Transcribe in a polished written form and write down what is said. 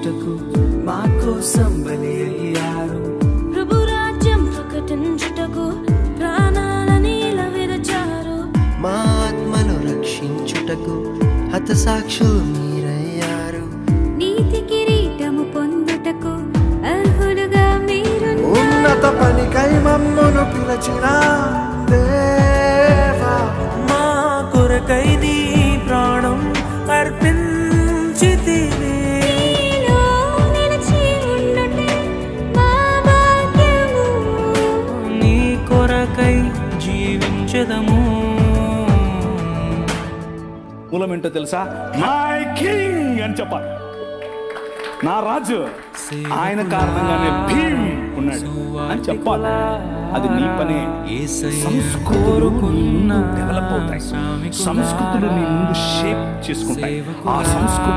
రక్షించుటకు మా కోసం బలి అయ్యారు. ప్రభు రాజ్యం ప్రకటించుటకు ప్రాణాలని ఇలా విరచారు. మా ఆత్మను రక్షించుటకు హతసాక్షులు మీరయ్యారు. నీతి కిరీటము పొందుటకు అర్హులుగా మీరున్నారు. ఉన్నత పనికై మమ్మును పిలిచిన దేవా, మా కొరకై నీ ప్రాణం అర్పించితివి. నీలో నిలిచి ఉండుటే మా భాగ్యము. నీ కొరకై జీవించదము. మూలం ఏంటో తెలుసా? మై కింగ్ అని చెప్పాలి. నా రాజు, ఆయన కారణంగానే భీమ్ ఉన్నాడు అని చెప్పాలి. అది నీ పనే. సంస్కృతులు డెవలప్ అవుతాయి, సంస్కృతులు నీ ముందు షేప్ చేసుకుంటాయి. ఆ సంస్కృతి